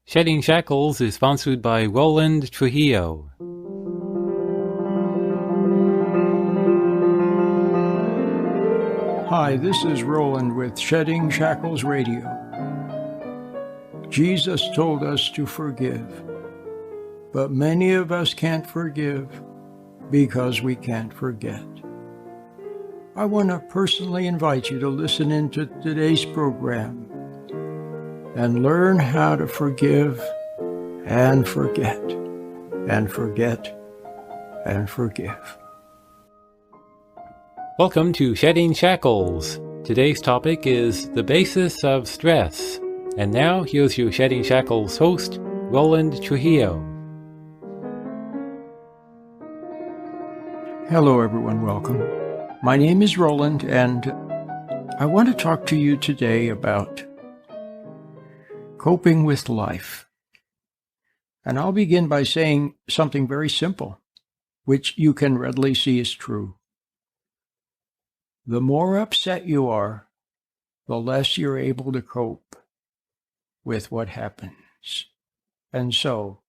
Shedding Shackles is sponsored by Roland Trujillo. Hi, this is Roland with Shedding Shackles Radio. Jesus told us to forgive, but many of us can't forgive because we can't forget. I want to personally invite you to listen into today's program and learn how to forgive and forget and forget and forgive. Welcome to Shedding Shackles. Today's topic is the basis of stress. And now, here's your Shedding Shackles host, Roland Trujillo. Hello, everyone. Welcome. My name is Roland, and I want to talk to you today about coping with life. And I'll begin by saying something very simple, which you can readily see is true. The more upset you are, the less you're able to cope with what happens. And so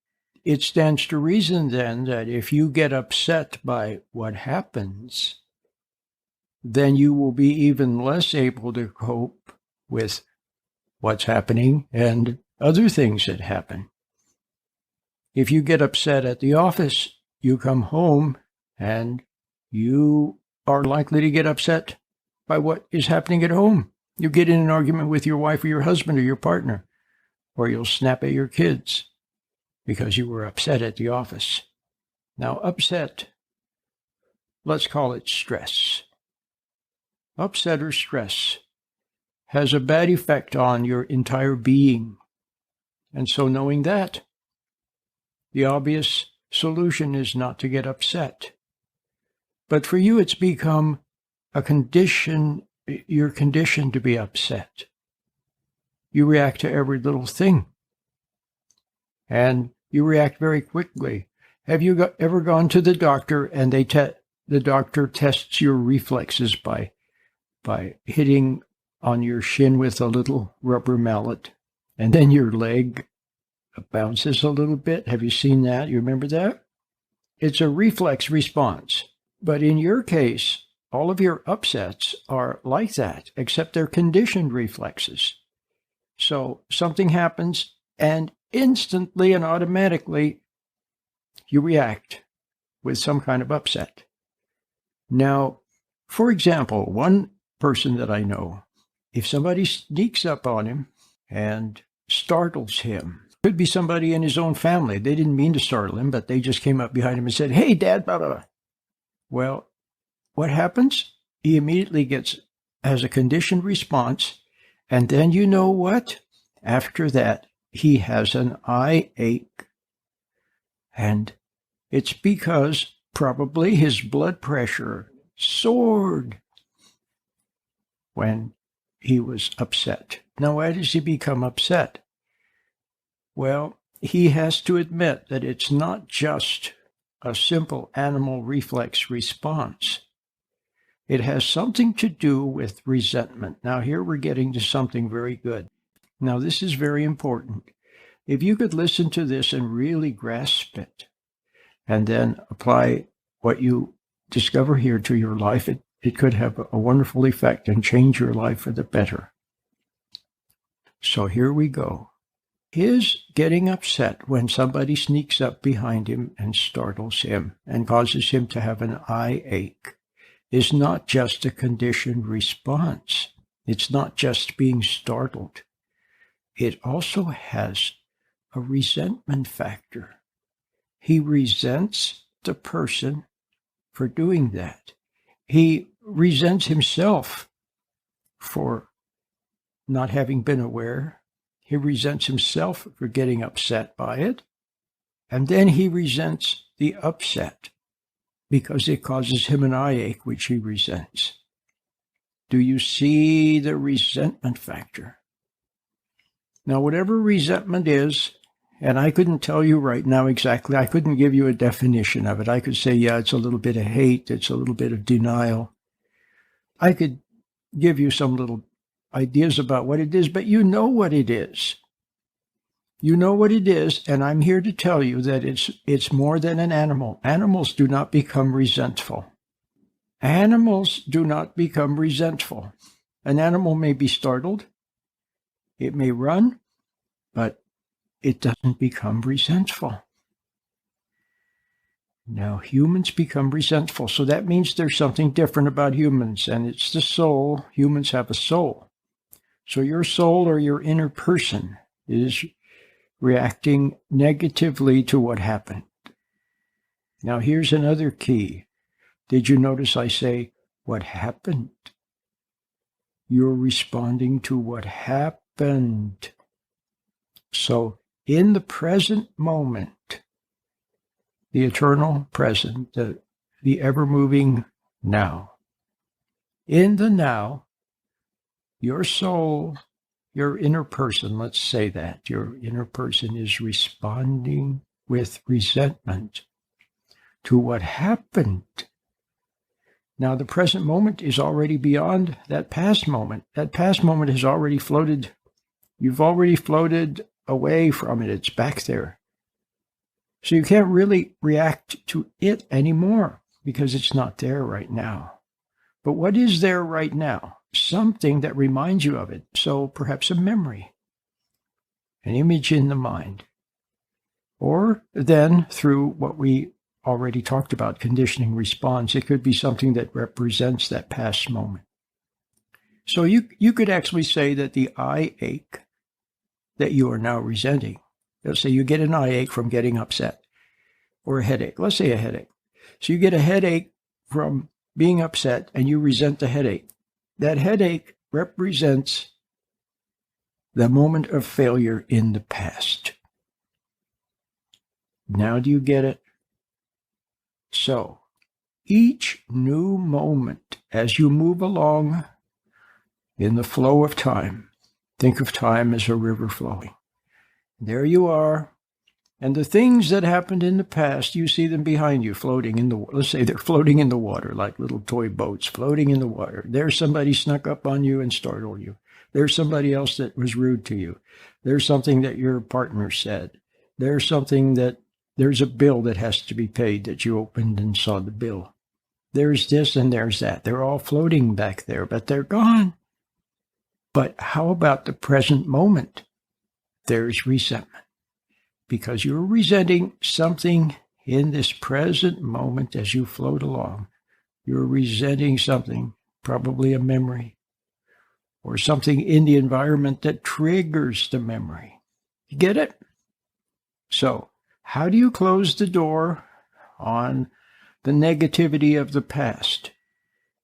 it stands to reason then that if you get upset by what happens, then you will be even less able to cope with what's happening and other things that happen. If you get upset at the office, you come home and you are likely to get upset by what is happening at home. You get in an argument with your wife or your husband or your partner, or you'll snap at your kids because you were upset at the office. Now, upset, let's call it stress. Upset or stress has a bad effect on your entire being. And so knowing that, the obvious solution is not to get upset. But for you, it's become a condition, you're conditioned to be upset. You react to every little thing. And you react very quickly. Have you ever gone to the doctor and the doctor tests your reflexes by hitting on your shin with a little rubber mallet, and then your leg bounces a little bit? Have you seen that? You remember that? It's a reflex response. But in your case, all of your upsets are like that, except they're conditioned reflexes. So something happens, and instantly and automatically, you react with some kind of upset. Now, for example, one person that I know, if somebody sneaks up on him and startles him, could be somebody in his own family. They didn't mean to startle him, but they just came up behind him and said, "Hey, Dad, blah, blah, blah." Well, what happens? He immediately has a conditioned response, and then you know what? After that, he has an eye ache. And it's because probably his blood pressure soared when he was upset. Now, why does he become upset? Well, he has to admit that it's not just a simple animal reflex response. It has something to do with resentment. Now, here we're getting to something very good. Now, this is very important. If you could listen to this and really grasp it, and then apply what you discover here to your life, it could have a wonderful effect and change your life for the better. So here we go. His getting upset when somebody sneaks up behind him and startles him and causes him to have an eye ache is not just a conditioned response. It's not just being startled. It also has a resentment factor. He resents the person for doing that. He resents himself for not having been aware. He resents himself for getting upset by it. And then he resents the upset because it causes him an eye ache, which he resents. Do you see the resentment factor? Now, whatever resentment is, and I couldn't tell you right now exactly, I couldn't give you a definition of it. I could say, yeah, it's a little bit of hate, it's a little bit of denial. I could give you some little ideas about what it is, but you know what it is. You know what it is, and I'm here to tell you that it's more than an animal. Animals do not become resentful. Animals do not become resentful. An animal may be startled, it may run, but it doesn't become resentful. Now, humans become resentful, so that means there's something different about humans, and it's the soul. Humans have a soul. So your soul or your inner person is reacting negatively to what happened. Now, here's another key. Did you notice I say, what happened? You're responding to what happened. So, in the present moment, the eternal present, the ever-moving now. In the now, your soul, your inner person, let's say that, your inner person is responding with resentment to what happened. Now, the present moment is already beyond that past moment. That past moment has already floated. You've already floated away from it. It's back there. So you can't really react to it anymore because it's not there right now. But what is there right now? Something that reminds you of it. So perhaps a memory, an image in the mind. Or then through what we already talked about, conditioning response, it could be something that represents that past moment. So you could actually say that the eye ache that you are now resenting, let's say you get an eye ache from getting upset, or a headache. Let's say a headache. So you get a headache from being upset and you resent the headache. That headache represents the moment of failure in the past. Now do you get it? So each new moment as you move along in the flow of time, think of time as a river flowing. There you are. And the things that happened in the past, you see them behind you floating in the water. Let's say they're floating in the water like little toy boats floating in the water. There's somebody snuck up on you and startled you. There's somebody else that was rude to you. There's something that your partner said. There's a bill that has to be paid that you opened and saw the bill. There's this and there's that. They're all floating back there, but they're gone. But how about the present moment? There's resentment. Because you're resenting something in this present moment as you float along. You're resenting something, probably a memory, or something in the environment that triggers the memory. You get it? So, how do you close the door on the negativity of the past?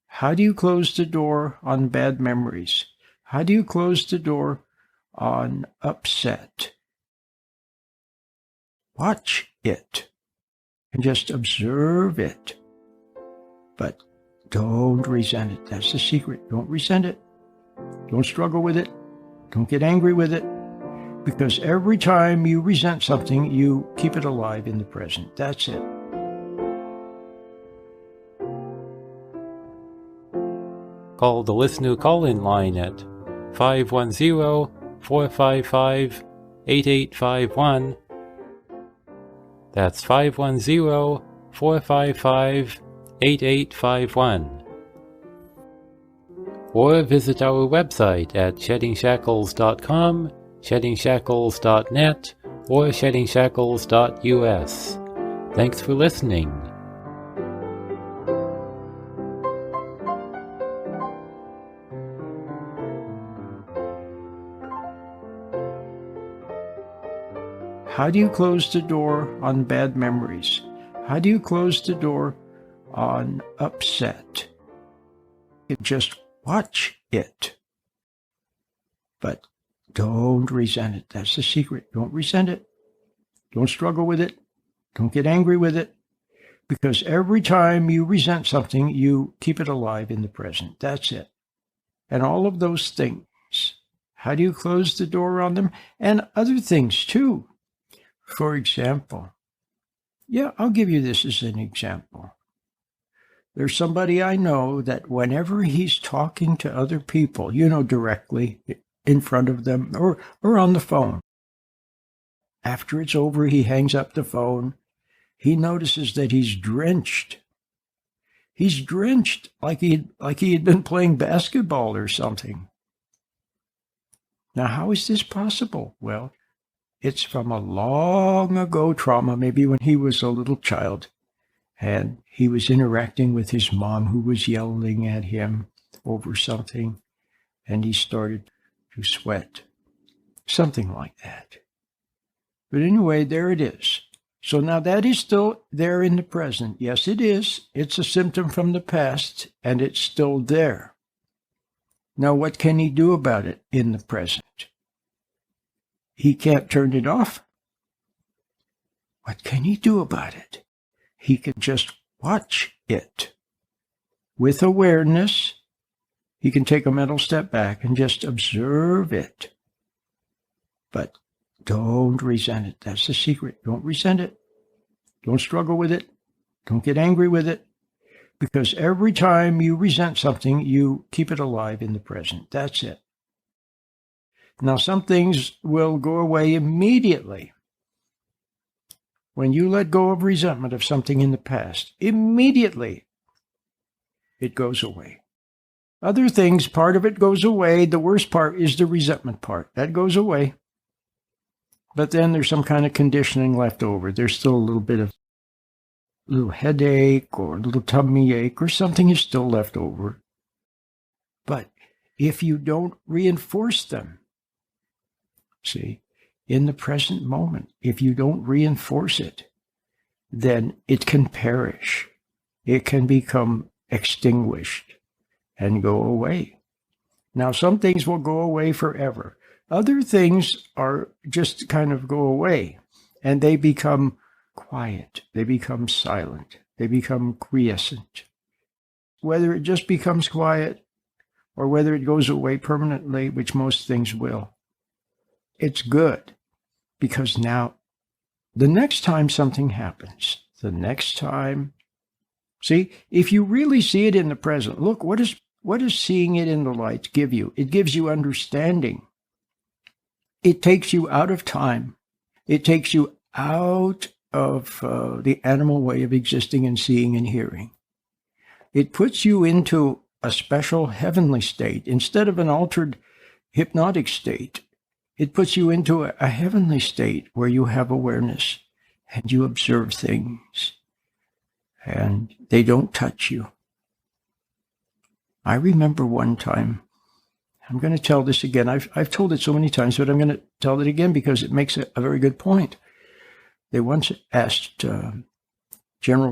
How do you close the door on bad memories? How do you close the door on upset? Watch it and just observe it. But don't resent it. That's the secret. Don't resent it. Don't struggle with it. Don't get angry with it. Because every time you resent something, you keep it alive in the present. That's it. Call the listener call-in line at 510-455-8851. That's 510-455-8851. Or visit our website at sheddingshackles.com, sheddingshackles.net, or sheddingshackles.us. Thanks for listening. How do you close the door on bad memories? How do you close the door on upset? You just watch it. But don't resent it. That's the secret. Don't resent it. Don't struggle with it. Don't get angry with it. Because every time you resent something, you keep it alive in the present. That's it. And all of those things, how do you close the door on them? And other things too. For example, I'll give you this as an example. There's somebody I know that whenever he's talking to other people, directly in front of them or on the phone, after it's over, he hangs up the phone. He notices that he's drenched. He's drenched like he had been playing basketball or something. Now, how is this possible? Well, it's from a long ago trauma, maybe when he was a little child, and he was interacting with his mom who was yelling at him over something, and he started to sweat. Something like that. But anyway, there it is. So now that is still there in the present. Yes, it is. It's a symptom from the past, and it's still there. Now, what can he do about it in the present? He can't turn it off. What can he do about it? He can just watch it. With awareness, he can take a mental step back and just observe it. But don't resent it. That's the secret. Don't resent it. Don't struggle with it. Don't get angry with it. Because every time you resent something, you keep it alive in the present. That's it. Now, some things will go away immediately. When you let go of resentment of something in the past, immediately it goes away. Other things, part of it goes away. The worst part is the resentment part. That goes away. But then there's some kind of conditioning left over. There's still a little bit of little headache or a little tummy ache or something is still left over. But if you don't reinforce them, see, in the present moment, if you don't reinforce it, then it can perish. It can become extinguished and go away. Now, some things will go away forever. Other things are just kind of go away, and they become quiet. They become silent. They become quiescent. Whether it just becomes quiet or whether it goes away permanently, which most things will, it's good, because now the next time something happens, the next time, see, if you really see it in the present, look, what does seeing it in the light give you? It gives you understanding. It takes you out of time. It takes you out of the animal way of existing and seeing and hearing. It puts you into a special heavenly state. Instead of an altered hypnotic state, it puts you into a heavenly state where you have awareness and you observe things and they don't touch you. I remember one time, I'm going to tell this again. I've told it so many times, but I'm going to tell it again because it makes a very good point. They once asked General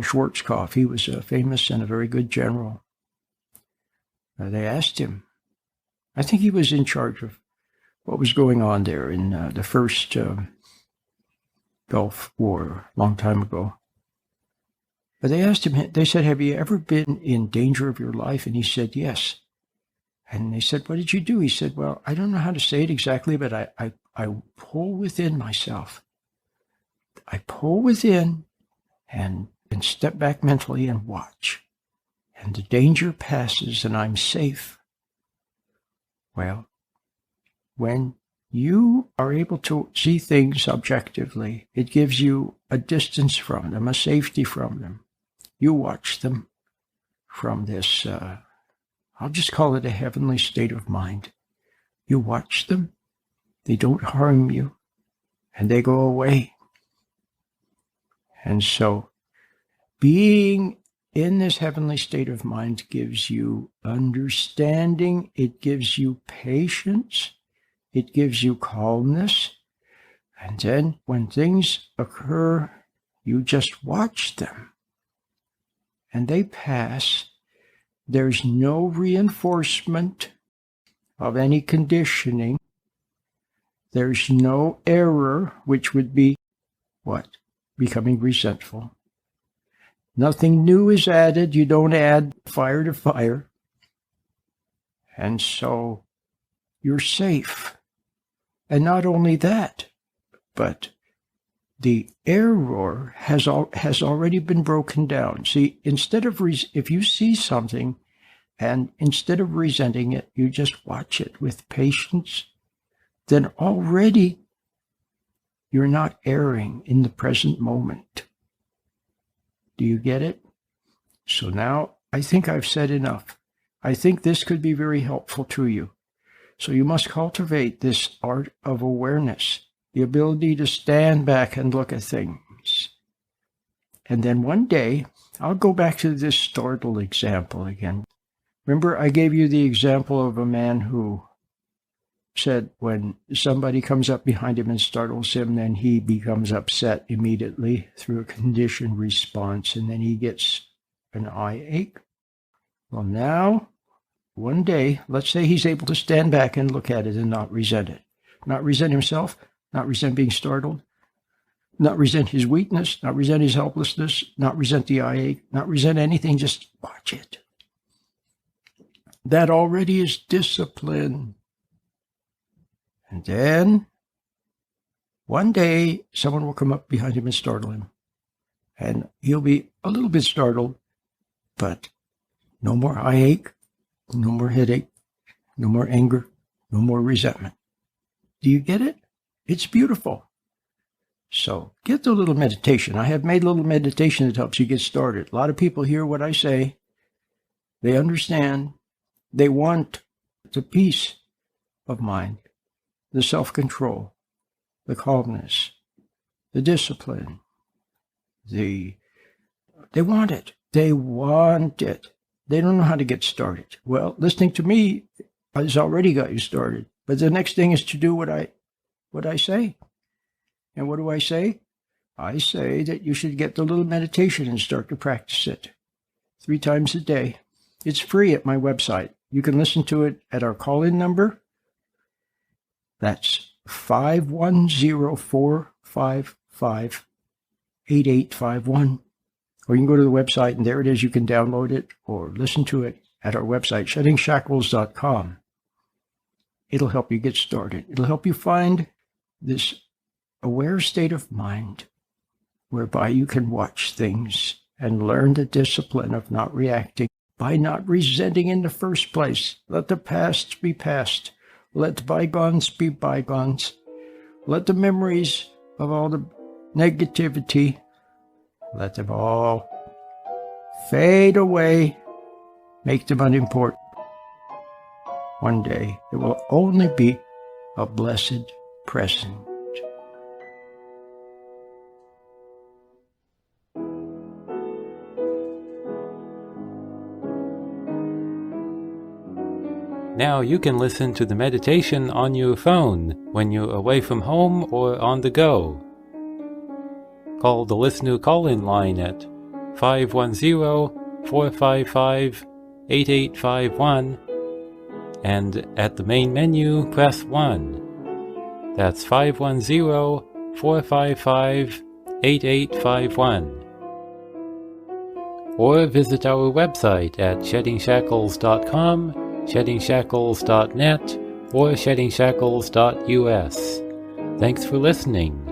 Schwarzkopf, he was a famous and a very good general. They asked him, I think he was in charge of what was going on there in the first Gulf War, a long time ago. But they asked him, they said, have you ever been in danger of your life? And he said, yes. And they said, what did you do? He said, well, I don't know how to say it exactly, but I pull within myself. I pull within and step back mentally and watch. And the danger passes and I'm safe. Well, when you are able to see things objectively, it gives you a distance from them, a safety from them. You watch them from this, I'll just call it a heavenly state of mind. You watch them, they don't harm you, and they go away. And so, being in this heavenly state of mind gives you understanding, it gives you patience, it gives you calmness, and then when things occur, you just watch them. And they pass. There's no reinforcement of any conditioning. There's no error, which would be what? Becoming resentful. Nothing new is added. You don't add fire to fire. And so you're safe. And not only that, but the error has already been broken down. See, instead of if you see something and instead of resenting it, you just watch it with patience, then already You're not erring in the present moment. Do you get it? So now I think I've said enough. I think this could be very helpful to you. So you must cultivate this art of awareness, the ability to stand back and look at things. And then one day, I'll go back to this startle example again. Remember, I gave you the example of a man who said when somebody comes up behind him and startles him, then he becomes upset immediately through a conditioned response, and then he gets an eye ache. Well, now, one day, let's say he's able to stand back and look at it and not resent it. Not resent himself, not resent being startled, not resent his weakness, not resent his helplessness, not resent the eye ache, not resent anything, just watch it. That already is discipline. And then, one day, someone will come up behind him and startle him. And he'll be a little bit startled, but no more eye ache, no more headache, no more anger, no more resentment. Do you get it? It's beautiful. So get the little meditation. I have made a little meditation that helps you get started. A lot of people hear what I say. They understand. They want the peace of mind, the self-control, the calmness, the discipline. They want it. They want it. They don't know how to get started. Well, listening to me has already got you started. But the next thing is to do what I say. And what do I say? I say that you should get the little meditation and start to practice it 3 times a day. It's free at my website. You can listen to it at our call-in number. That's 510-455-8851. Or you can go to the website, and there it is. You can download it or listen to it at our website, sheddingshackles.com. It'll help you get started. It'll help you find this aware state of mind whereby you can watch things and learn the discipline of not reacting by not resenting in the first place. Let the past be past. Let bygones be bygones. Let the memories of all the negativity, let them all fade away. Make them unimportant. One day, it will only be a blessed present. Now you can listen to the meditation on your phone when you're away from home or on the go. Call the listener call-in line at 510-455-8851 and at the main menu press 1. That's 510-455-8851. Or visit our website at sheddingshackles.com, sheddingshackles.net, or sheddingshackles.us. Thanks for listening.